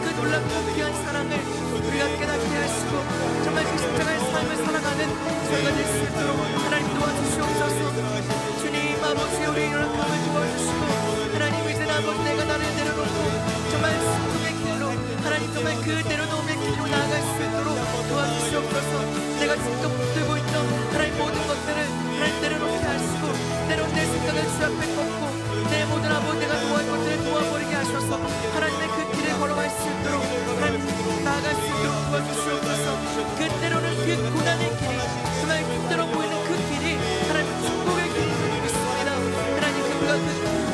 그 놀랍고 귀한 사랑을 우리가 깨닫게 하시고 정말 그 십자가의 삶을 살아가는 저희가 될 수 하나님 정말 그 내려놓음의 길로 나아갈 수 있도록 도와주시옵소서. 내가 지금 붙들고 있던 하나님 모든 것들을 하나님 내려놓게 하시고, 때론 내 생각을 주 앞에 꺾고 내 모든 아버지 내가 도와할 것들을 도와버리게 하셔서 하나님의 그 길을 걸어갈 수 있도록 하나님 나아갈 수 있도록 도와주시옵소서. 그 때로는 그 고난의 길이 정말 힘들어 보이는 그 길이 하나님 축복의 길인 줄 믿습니다. 하나님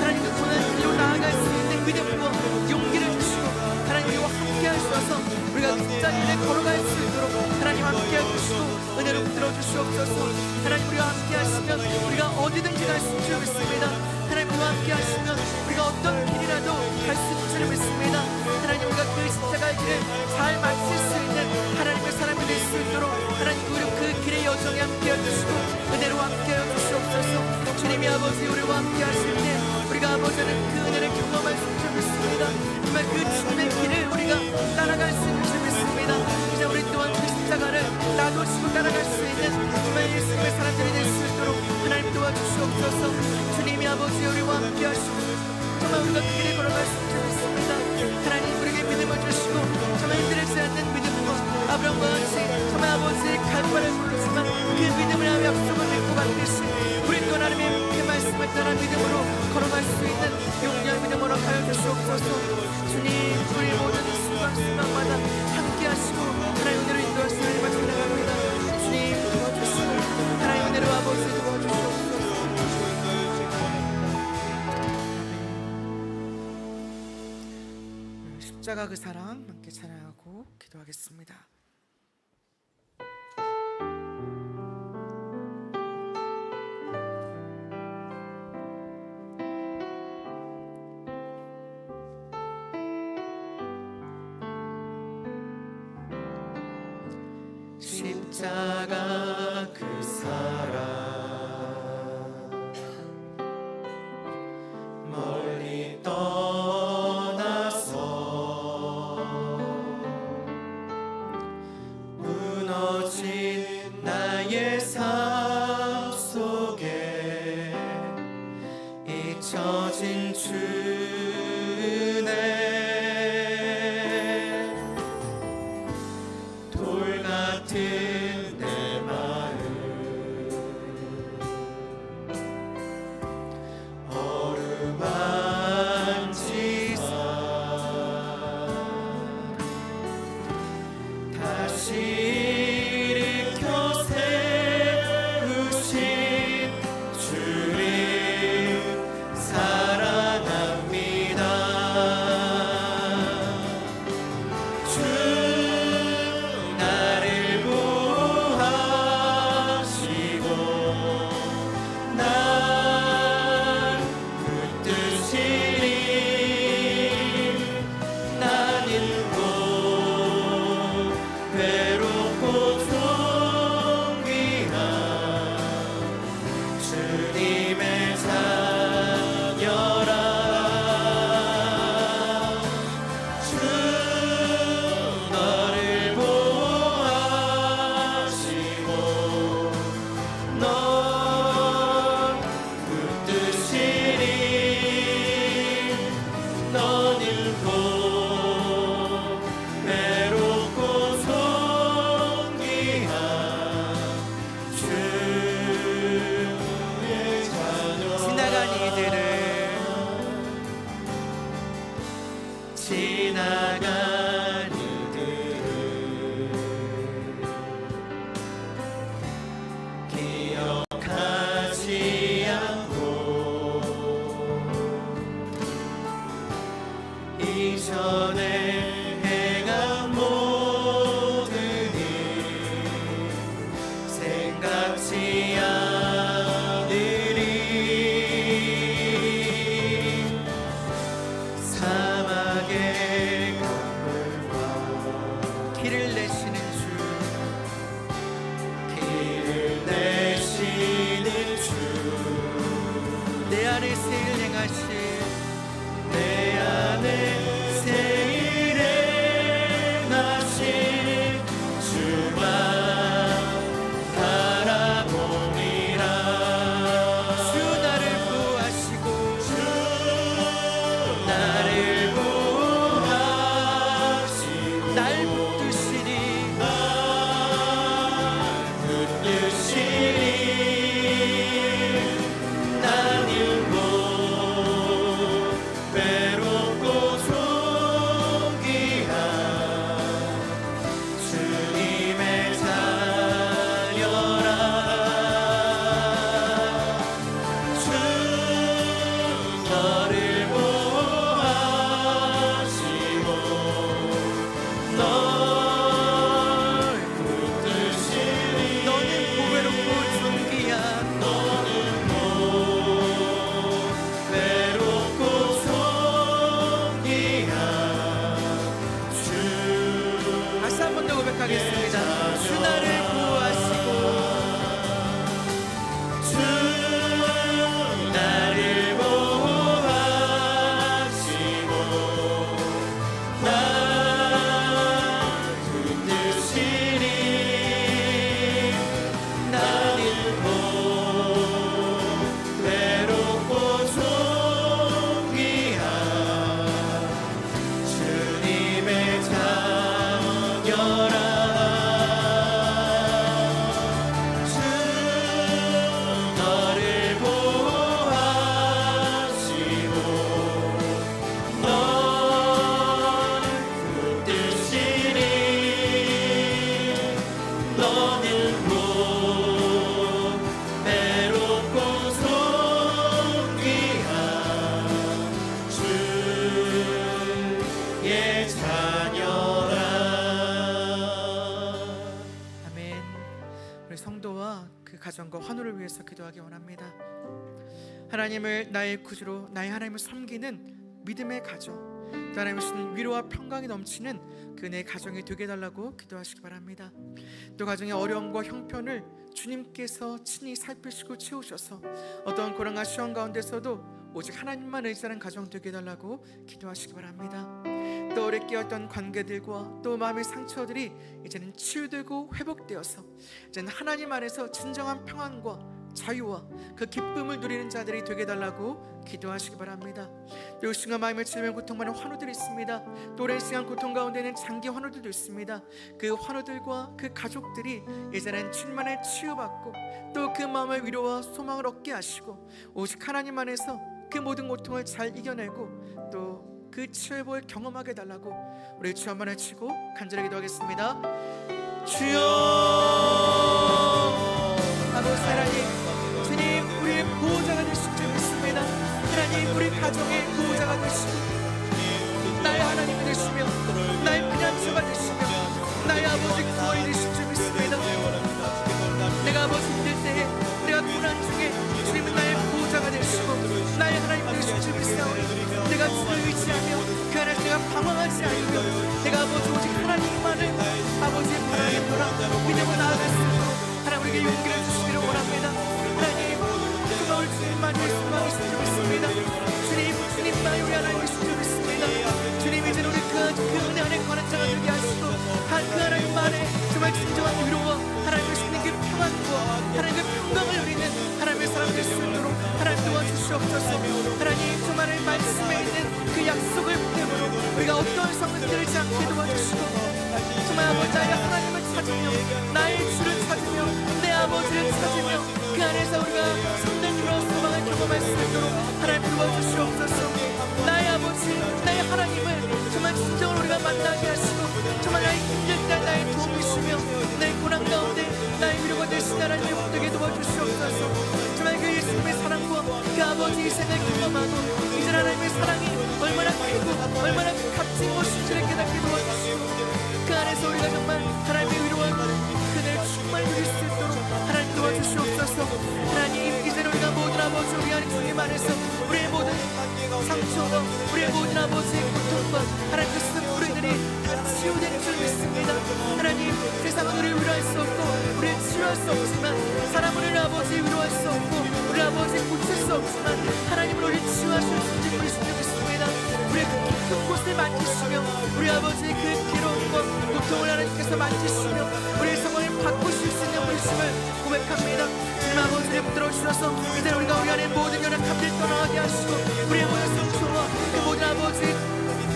하나님 그 고난의 길로 나아갈 수 있는 믿음과 용기를 주시고 하나님 우리와 함께 하셔서 우리가 십자가를 걸어갈 수 있도록 하나님 함께 해주시고 은혜로 붙들어 주시옵소서. 하나님 우리와 함께 하시면 우리가 어디든지 갈 수 있는 줄 믿습니다. 하나님 우리와 함께 하시면 우리가 어떤 길이라도 갈 수 있는 줄 믿습니다. 하나님 우리가 그 십자가의 길을 잘 마칠 수 있는 하나님의 사람이 될 수 있도록 하나님 우리 그 길의 여정에 함께 해주시고 은혜로 함께 해주시옵소서. 주님이 아버지 우리와 함께 하실 때 우리가 아버지는 그 은혜를 경험할 수 있는 줄 믿습니다. 정말 그 주님의 길을 우리가 따라갈 수 있는 줄 믿습니다. 이제 우리 또한 그 십자가를 나누시고 따라갈 수 있는 정말 예수님의 사람들이 될 수 있도록 하나님 도와주시옵소서. 주님이 아버지 우리와 함께 하시고 정말 우리가 그 길에 걸어갈 수 있는 줄 믿습니다. 하나님 우리에게 믿음을 주시고 정말 흔들리지 않는 믿음과 아브라함과 같이 정말 아버지의 간발을 부르지만 그 믿음을 하며 약속을 믿고 받듯이 우리 또한 하나님의 그 말씀을 따라 믿음으로 걸어갈 수 있는 용기한 믿음으로 하여 주시옵소서. 주님 우리 모든 순간순간마다 함께 하시고 하나님 은혜로 인도하시는 하나님을 찬양합니다. 주님 도와주시고 하나님 은혜로 아버지 도와주시옵소서. 십자가 그 사랑 함께 찬양하고 기도하겠습니다. 십자가 그 사랑 멀리 무너진 나의 삶 속에 잊혀진 주네 돌 같은 내 마음 걱정과 환호를 위해서 기도하기 원합니다. 하나님을 나의 구주로 나의 하나님을 섬기는 믿음의 가정, 또 하나님을 주시는 위로와 평강이 넘치는 그 내 가정이 되게 해달라고 기도하시기 바랍니다. 또 가정의 어려움과 형편을 주님께서 친히 살피시고 채우셔서 어떤 고난과 시험 가운데서도 오직 하나님만 의지하는 가정 되게 해달라고 기도하시기 바랍니다. 또 오래 깨었던 관계들과 또 마음의 상처들이 이제는 치유되고 회복되어서 이제는 하나님 안에서 진정한 평안과 자유와 그 기쁨을 누리는 자들이 되게 해달라고 기도하시기 바랍니다. 또 이 시간 마음을 치며 고통받는 환우들이 있습니다. 또 오랜 시간 고통 가운데는 장기 환우들도 있습니다. 그 환우들과 그 가족들이 이제는 주님만에 치유받고 또 그 마음의 위로와 소망을 얻게 하시고 오직 하나님 안에서 그 모든 고통을 잘 이겨내고 또 그 치유의 경험하게 해달라고 우리 주 한번 외치고 간절히 기도하겠습니다. 주여, 아버지 하나님, 주님 우리의 보호자가 되신 줄 믿습니다. 하나님 우리 가정의 보호자가 되시고 나의 하나님이 되시며 나의 피난처가 되시며 나의 아버지 구원이 되신 줄 믿습니다. 내가 아버지 힘들 때에 내가 고난 중에 주님은 나의 보호자가 되시고 나의 하나님이 되신 줄 믿사오니 내가 주를 의지하며 그 안에서 내가 방황하지 않으며 내가 아버지 오직 하나님만을 아버지의 바라에 돌아 믿음으로 나아갈 수 있도록 하나님 우리에게 용기를 주시기를 원합니다. 하나님 그가 올 주님만이 소망이신 줄 믿습니다. 주님만이 우리 하나님이신 줄 믿습니다. 주님 이제 우리 그 은혜 안에 거하는 자가 되게 하시고 그 하나님만의 정말 진정한 위로와 하나님의 주시는 그 평안과 하나님의 평강을 누리는 하나님의 사람 될 수 있도록 하나님 도와주시옵소서. 하나님 정말 말씀에 있는 그 약속을 붙들므로 우리가 어떤 성을 들지 않게 도와주시고 정말 아버지 나의 하나님을 찾으며 나의 주를 찾으며 내 아버지를 찾으며 그 안에서 우리가 참된 위로와 소망을 경험할 수 있도록 하나님 도와주시옵소서. 나의 아버지 나의 하나님을 정말 진정으로 우리가 만나게 하시고 정말 나의 힘들 때 나의 도움이시며 내 고난 가운데 나의 위로가 되신 하나님을 붙들게 도와주시옵소서. 정말 그 예수님의 사랑과 그 아버지 희생을 경험하고 이제 하나님의 사랑이 얼마나 크고 얼마나 값진 것인지를 깨닫게 도와주시고 그 안에서 우리가 정말 하나님의 위로와 그대를 충만히 누릴 수 있도록 하나님 도와주시옵소서. 하나님 이제는 우리가 모든 아버지 우리 안에 주님 안에서 우리의 모든 상처와 우리의 모든 아버지의 고통과 하나님 그 쓴뿌리들이 다 치유된 줄 믿습니다. 하나님 세상은 우리를 위로할 수 없고 우리를 치유할 수 없지만 사람은 우리 아버지 위로할 수 없고 우리 아버지 고칠 수 없지만 하나님은 우리를 치유하실 수 있는 분이신 줄 믿습니다. 우리의 그 깊은 곳을 만지시며 우리 아버지의 그 괴로움과 고통을 하나님께서 만지시며 우리의 성원을 바꾸실 수 있는 분이심을 고백합니다. 주님 아버지를 붙들어 주셔서 이제 우리가 우리 안에 모든 연약함들 떠나게 하시고 우리의 모든 상처와 그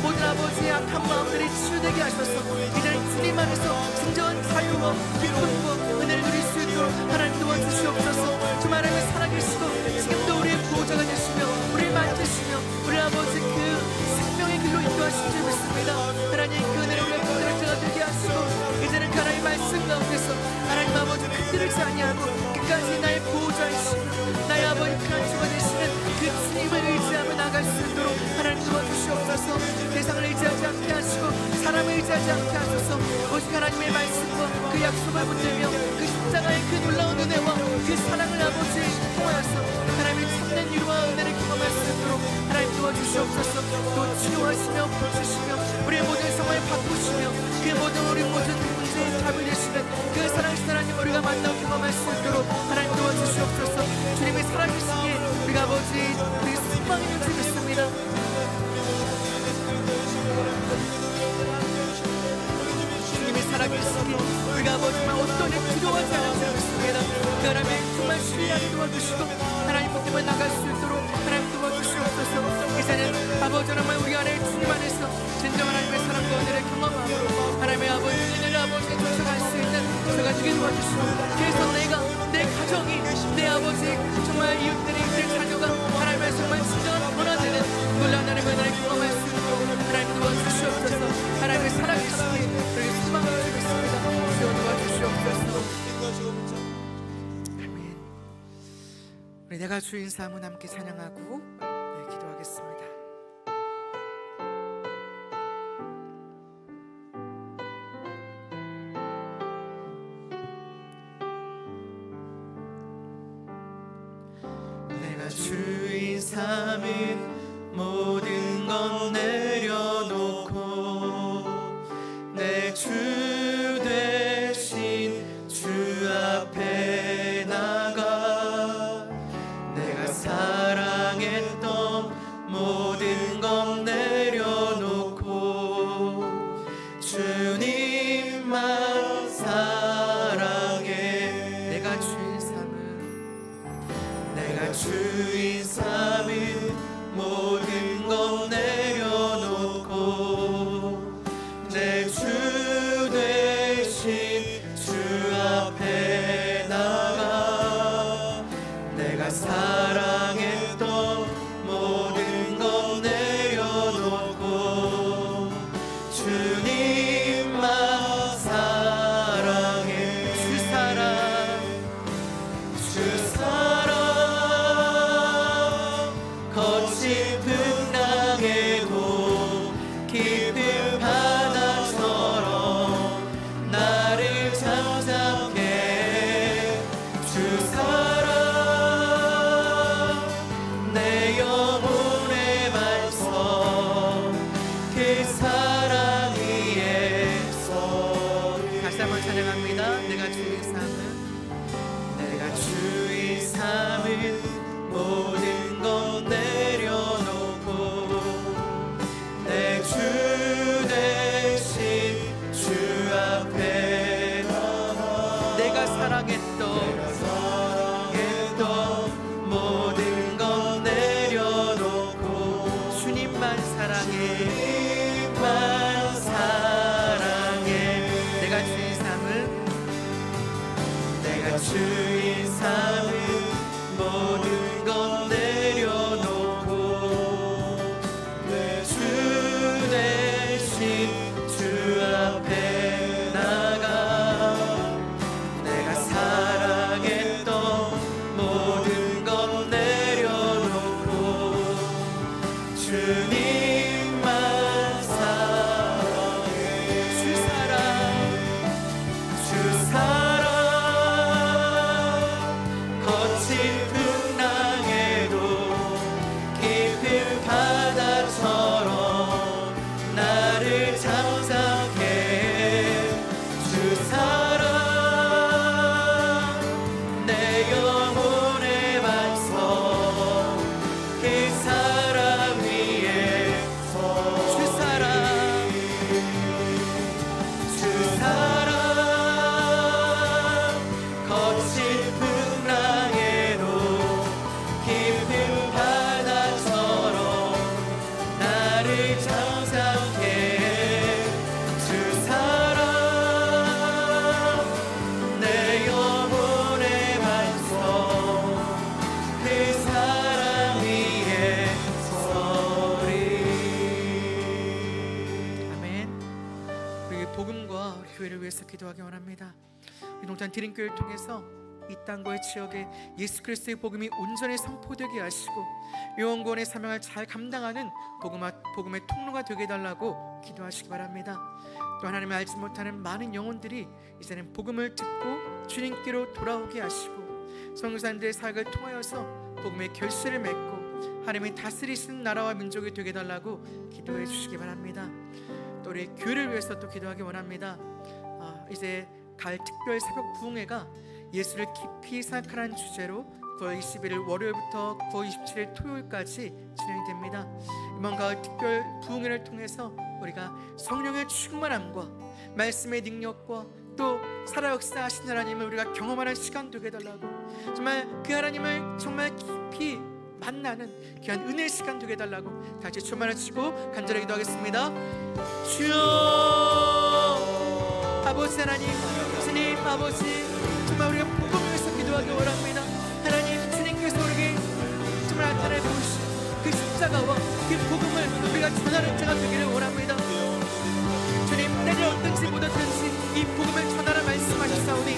모든 아버지의 악한 마음들이 치유되게 하셔서 이제는 주님 안에서 진정한 자유와 기쁨과 은혜를 누릴 수 있도록 하나님 도와주시옵소서. 정말 하나님의 살아계시고 지금도 우리의 보호자가 되시며 우리를 만지시며 우리 아버지 그 생명의 길로 인도하신 줄 믿습니다. 하나님 그 은혜를 우리가 붙들을 자가 되게 하시고 이제는 그 하나님의 말씀 가운데서 하나님 아버지 흔들리지 아니하고 끝까지 나의 보호자이시며 나의 아버지 피난처가 되시는 그 주님을 의지하며 나갈 수 있도록 하나님 도와주시옵소서. 세상을 의지하지 않게 하시고 사람을 의지하지 않게 하소서. 오직 하나님의 말씀과 그 약속을 붙들며 그 십자가의 그 놀라운 은혜와 그 사랑을 아버지 통하여서 하나님의 참된 위로와 은혜를 경험할 수 있도록 하나님 도와주시옵소서. 또 치유하시며 고치시며 우리의 모든 상황을 바꾸시며 그 모든 우리 모든 문제의 답이 되시는 그 사랑하신 하나님 우리가 만나고 경험할 수 있도록 하나님 도와주시옵소서. 주님의 살아계시기에 우리가 아버지 우리 소망이 있는 줄 믿습니다. 주님이 살아계시기에 우리가 아버지 정말 어떤 일 두려워하지 않을 줄 믿습니다. 그 하나님의 정말 신뢰하게 도와주시고 하나님 때문에 나갈 수 있도록 하나님 도와주시옵소서. 이제는 아버지 정말 우리 안에 주님 안에서 진정한 하나님의 사랑과 은혜를 경험하고 하나님의 아버지 은혜를 아버지에 쫓아갈 수 있는 저가 되게 도와주시고 그래서 내 가정이 내 아버지 정말 이웃들이 내 자녀가 하나님의 정말 진정한 변화되는 놀라운 하나님의 은혜를 경험할 수 있도록 하나님 도와주시옵소서. 하나님의 살아계시니 우리 소망을 주겠습니다. 주여 도와주시옵소서. 아멘. 우리 내가 주인 삼은 함께 찬양하고 기도하겠습니다. 주인 삼은 모든 것 내려놓고 내 주 대신 주 앞에 나가 내가 사랑했던 모든 것 내려놓고 주님만 사랑해. 내가 주인 삼은 모든 것 내려놓고 내 주 대신 주 앞에 나가 내가 사랑했던 모든 것 내려놓고 주님만 사랑해. 주 사랑 거친 풍랑에도 깊은 바다처럼 나를 잠잠케 주 사랑 내 영혼의 말씀 그 사랑 위에서 다시 한번 찬양합니다. 내가 주인 삼은 모든 것 내려놓고 내 주 대신 주 앞에 나가 내가 사랑했던 모든 것 내려놓고 주님만 사랑해. 내가 주인 삼은 모든 것 내려놓고 내 주 대신 주 앞에 나가 내가 사랑했던 모든 것 내려놓고 주님만 사랑해. 주 사랑 거친 풍랑에도 깊은 바다처럼 나를 잠잠케 주 사랑 내 영혼의 반석 그 사랑 위에서 주 사랑 거친 풍랑에도 깊은 바다처럼 나를 잠잠케 주 사랑 내 영혼의 반석 그 사랑 위에 서리. 아멘. 우리 복음과 우리 교회를 위해서 기도하기 원합니다. 이 농장 드림교회를 통해서 이 땅과 이 지역에 예수 그리스도의 복음이 온전히 선포되게 하시고 요원권의 사명을 잘 감당하는 복음의 통로가 되게 해달라고 기도하시기 바랍니다. 또 하나님을 알지 못하는 많은 영혼들이 이제는 복음을 듣고 주님께로 돌아오게 하시고 선교사님들의 사역을 통하여서 복음의 결실을 맺고 하나님이 다스리시는 나라와 민족이 되게 해달라고 기도해 주시기 바랍니다. 또 우리 교회를 위해서 또 기도하기 원합니다. 이제 가을 특별 새벽 부흥회가 예수를 깊이 생각하라는 주제로 9월 21일 월요일부터 9월 27일 토요일까지 진행이 됩니다. 이번 가을 특별 부흥회를 통해서 우리가 성령의 충만함과 말씀의 능력과 또 살아 역사하신 하나님을 우리가 경험하는 시간 되게 해달라고, 정말 그 하나님을 정말 깊이 만나는 귀한 은혜의 시간 되게 해달라고 다시 주만을 치고 간절히 기도하겠습니다. 주여, 아버지 하나님, 주님 아버지, 정말 우리가 복음을 위해서 기도하기 원합니다. 하나님, 주님께서 우리에게 정말 나타내 보이신 그 십자가와 그 복음을 우리가 전하는 자가 되기를 원합니다. 주님, 때를 어떤지 못 어떤지 이 복음을 전하라 말씀하셨사오니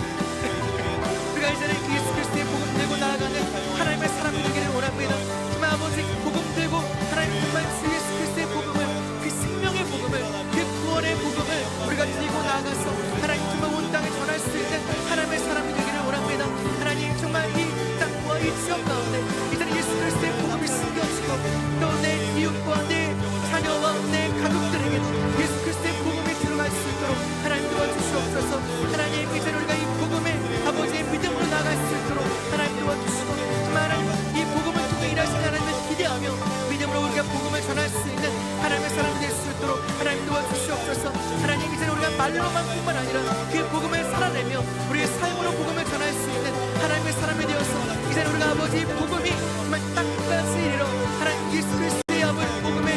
우리가 이제는 그 예수 그리스도의 복음 들고 나아가는 하나님의 사람이 되기를 원합니다. 정말 아버지, 복음 들고 하나님 정말 주 예수 그리스도의 복음을, 그 생명의 복음을, 그 구원의 복음을 우리가 들고 나아가서 하나님 정말 온 땅에 전할 수 있는 하나님의 사람이 되기를 원합니다. 하나님, 정말 이 땅과 이 지역 가운데 이제는 예수 그리스도의 복음이 숨겨지고 또 내 이웃과 내 자녀와 내 가족들에게 예수 그리스도의 복음이 들어갈 수 있도록 하나님 도와주시옵소서. 하나님 이제 우리가 이 복음에 아버지의 믿음으로 나갈 수 있도록 하나님 도와주시고 하나님 이 복음을 통해 일하시는 하나님을 기대하며 믿음으로 우리가 복음을 전할 수 있는 하나님의 사람이 될 수 있도록 하나님 도와주시옵소서. 하나님 이제 우리가 말로만뿐만 아니라 그 복음을 살아내며 우리의 삶으로 복음을 전할 수 있는 하나님의 사람이 되어서 이제 우리가 아버지의 복음이 정말 땅끝까지 이르러 하나님 예수 그리스도의 아버지 복음의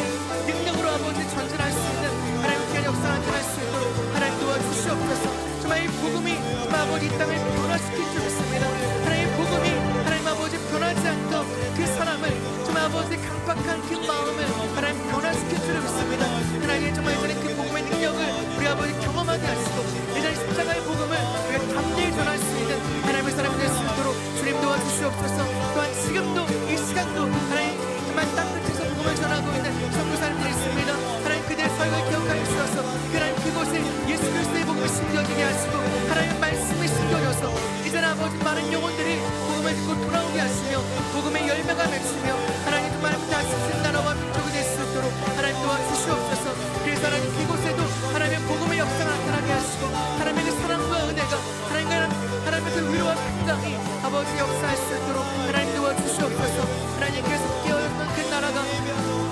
능력으로 아버지 전진할 수 있는 하나님의 귀한 역사 나타날 수 있도록 하나님 도와주시옵소서. 정말 이 복음이 정말 아버지 이 땅을 변화시킬 줄 믿습니다. 하나님 복음이 하나님 아버지 변하지 않던 그 사람을 정말 아버지 강박한 그 마음을 하나님 변화시킬 줄 믿습니다. 하나님 정말 이전에 그 복음의 능력을 우리 아버지 경험하게 하시고 이전에 십자가의 복음을 우리가 담대히 전할 수 있는 하나님의 사람이 될 수 있도록 주님 도와주시옵소서. 또한 지금도 이 시간도 하나님 정말 땅끝에서 복음을 전하고 있는 선교사님들이 있습니다. 하나님 그들의 설교를 기억하여 주셔서 하나님 그곳에 예수 그리스도의 복음을 심겨지게 하시고 하나님의 말씀이 심겨져서 이제는 아버지 많은 영혼들이 복음을 듣고 돌아오게 하시며 복음의 열매가 맺히며 하나님 정말 다시 신 나라와 민족이 될 수 있도록 하나님 도와주시옵소서. 그래서 하나님 그곳에도 하나님의 복음의 역사가 나타나게 하시고 하나님의 그 사랑과 은혜가 하나님의 그 위로와 평강이 아버지 역사할 수 있도록 하나님 도와주시옵소서. 하나님께서 깨어있는 그 나라가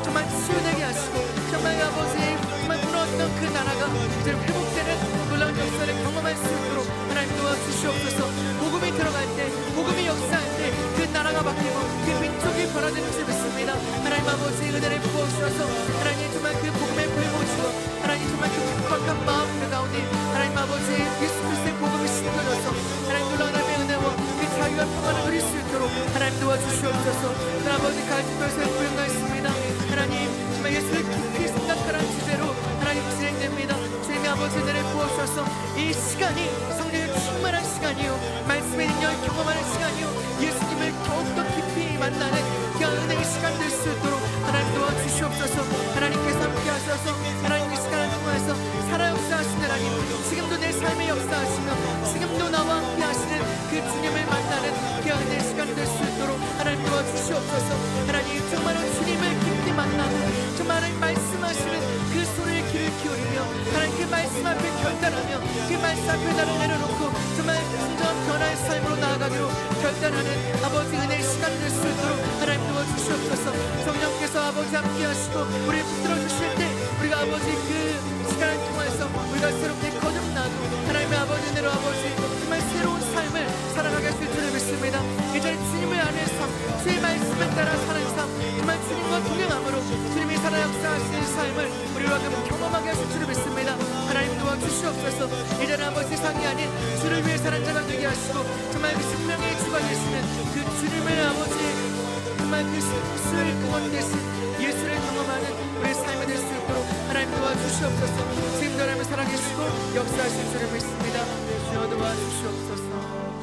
정말 치유되게 하시고 정말 아버지의 정말 무너졌던 그 나라가 이제 회복되는 놀라운 역사를 경험할 수 있도록 하나님 도와주시옵소서. 복음이 들어갈 때 복음이 역사할 때 그 나라가 바뀌고 그 민족이 변화되는 줄 믿습니다. 하나님 아버지 은혜를 부어주셔서 하나님 정말 그 복음의 불모지고 하나님 정말 그 격박한 마음 가운데 하나님 아버지 예수 그리스도의 복음이 심겨져서 하나님 놀라운 하나님의 은혜와 그 자유와 평안을 누릴 수 있도록 하나님 도와주시옵소서. 아버지 가지면서 부름하였습니다. 하나님 정말 예수를 깊이 생각하라는 주제로 하나님 진행됩니다. 주님의 아버지 은혜를 부어주셔서 이 시간이 성령의 충만한 시간이요 말씀의 능력을 경험하는 시간이요 예수님을 더욱더 깊이 만나는 그 은혜의 시간 될 수 있도록 하나님 도와주시옵소서. 하나님께서 함께 하셔서 하나님 이 시간을 통해서 살아 역사하시는 하나님 지금도 내 삶에 역사하시며 지금도 나와 함께 하시는 그 주님을 만나는 그 은혜의 시간 될 수 있도록 하나님 도와주시옵소서. 하나님 정말로 주님을 깊이 만나고 정말 하나님 말씀하시는 그 소리에 귀를 기울이며 하나님 그 말씀 앞에 결단하며 그 말씀 앞에 나를 내려놓고 정말 진정한 변화의 삶으로 나아가기로 결단하는 아버지 은혜의 시간 될 수 있도록 하나님 도와주시옵소서. 성령께서 아버지 함께 하시고 우리를 붙들어 주실 때 우리가 아버지 그 시간을 통해서 우리가 새롭게 거듭나고 하나님의 아버지 은혜로 아버지 정말 새로운 삶을 살아가게 하실 줄을 믿습니다. 이제 주님의 안의 삶 주의 말씀에 따라 사는 삶 정말 주님과 동행함으로 주님이 살아 역사하시는 삶을 우리로 하여금 경험하게 하실 줄을 믿습니다. 하나님 도와주시옵소서. 이제는 아버지 세상이 아닌 주를 위해 사는 자가 되게 하시고 정말 그 생명의 주가 되시는 그 주님의 아버지 정말 그 수의 근원 되신 예수를 경험하는 우리의 삶이 될 수 있도록 하나님 도와주시옵소서. 지금도 하나님을 살아계시고 역사하실 줄을 믿습니다. 주여 도와주시옵소서.